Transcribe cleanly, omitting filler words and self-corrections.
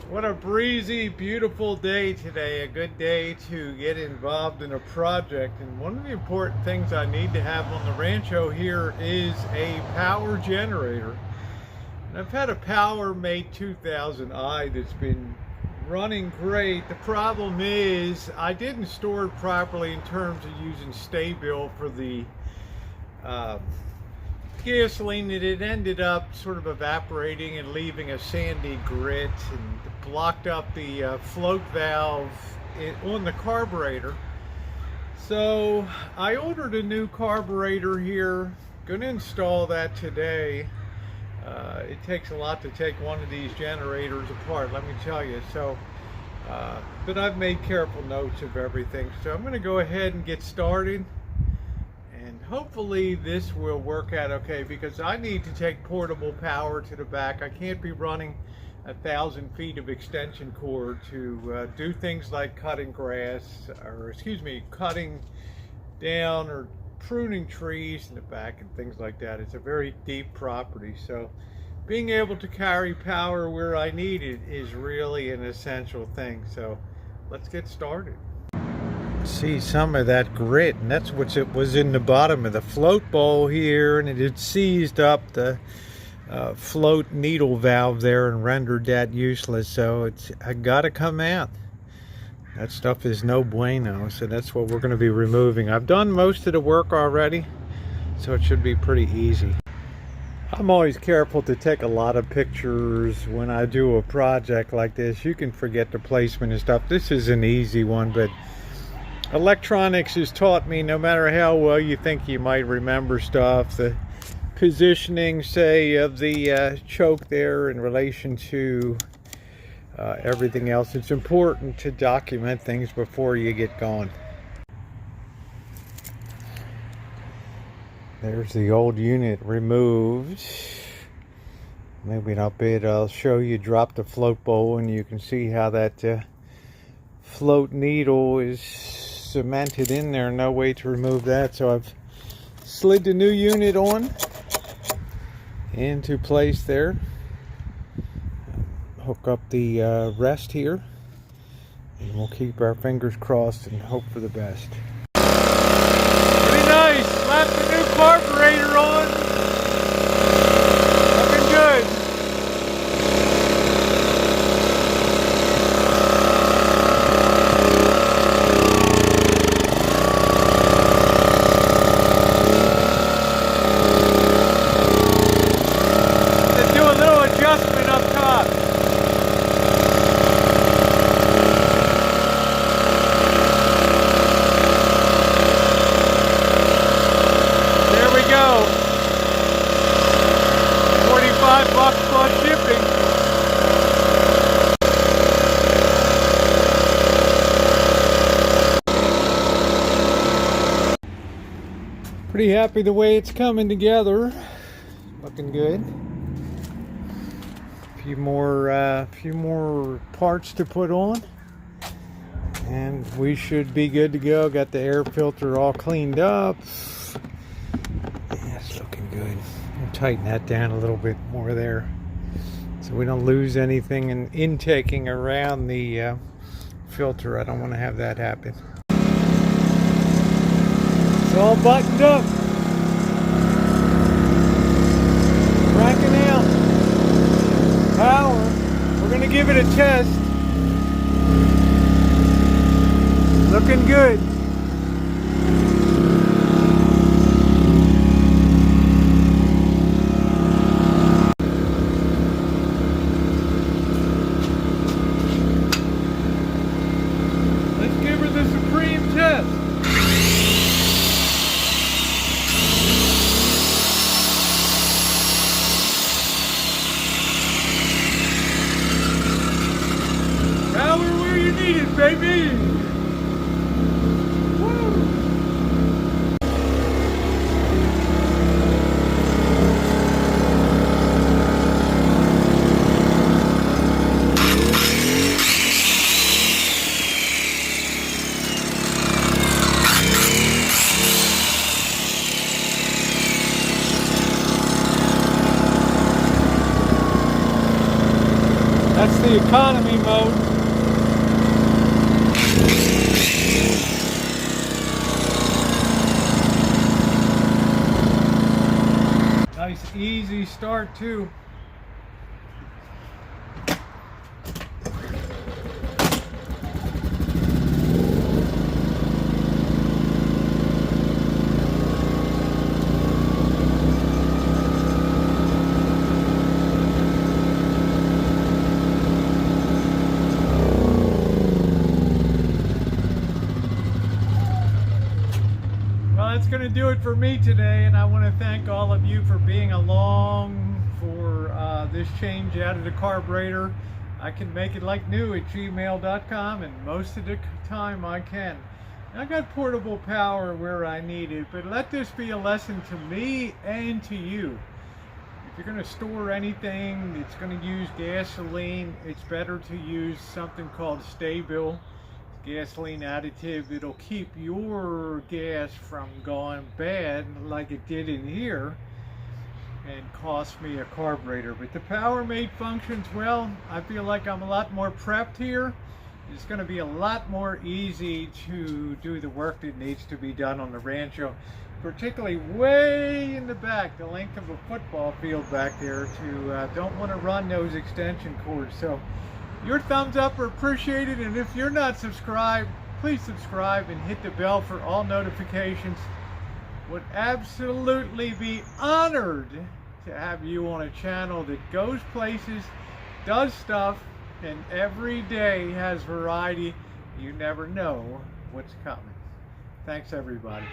What a breezy, beautiful day today. A good day to get involved in a project. And one of the important things I need to have on the Rancho here is a power generator. And I've had a Powermate 2000i that's been running great. The problem is I didn't store it properly in terms of using Stay-Bill for the gasoline, that it ended up sort of evaporating and leaving a sandy grit and blocked up the float valve on the carburetor. So I ordered a new carburetor here, going to install that today. It takes a lot to take one of these generators apart, let me tell you. So but I've made careful notes of everything, so I'm going to go ahead and get started. And hopefully this will work out okay, because I need to take portable power to the back. I can't be running 1,000 feet of extension cord to do things like cutting grass, or cutting down or pruning trees in the back and things like that. It's a very deep property, so being able to carry power where I need it is really an essential thing. So let's get started. See some of that grit, and that's what it was in the bottom of the float bowl here, and it had seized up the float needle valve there and rendered that useless. So I gotta come out. That stuff is no bueno, so that's what we're going to be removing. I've done most of the work already, so it should be pretty easy. I'm always careful to take a lot of pictures when I do a project like this. You can forget the placement and stuff. This is an easy one, but electronics has taught me, no matter how well you think you might remember stuff, the positioning, say, of the choke there in relation to everything else, it's important to document things before you get going. There's the old unit removed. Maybe in a bit I'll show you, drop the float bowl, and you can see how that float needle is cemented in there. No way to remove that, so I've slid the new unit on into place there. Hook up the rest here, and we'll keep our fingers crossed and hope for the best. Pretty nice. Slap the new carburetor on. Looking good. Let's do a little adjustment up top. Go. 45 bucks plus shipping. Pretty happy the way it's coming together. Looking good. Few more parts to put on, and we should be good to go. Got the air filter all cleaned up. Good. We'll tighten that down a little bit more there, so we don't lose anything in intaking around the filter. I don't want to have that happen. It's all buttoned up. Cranking out power. We're going to give it a test. Looking good. Power where you need it, baby! Woo! That's the economy mode. Nice easy start too. That's going to do it for me today, and I want to thank all of you for being along for this change out of the carburetor. I can make it like new at gmail.com, and most of the time I can. I got portable power where I need it, but let this be a lesson to me and to you. If you're going to store anything that's going to use gasoline, it's better to use something called Stable gasoline additive. It'll keep your gas from going bad like it did in here and cost me a carburetor. But the Powermate functions well. I feel like I'm a lot more prepped here. It's going to be a lot more easy to do the work that needs to be done on the Rancho, particularly way in the back, the length of a football field back there. Don't want to run those extension cords. So your thumbs up are appreciated, and if you're not subscribed, please subscribe and hit the bell for all notifications. Would absolutely be honored to have you on a channel that goes places, does stuff, and every day has variety. You never know what's coming. Thanks, everybody.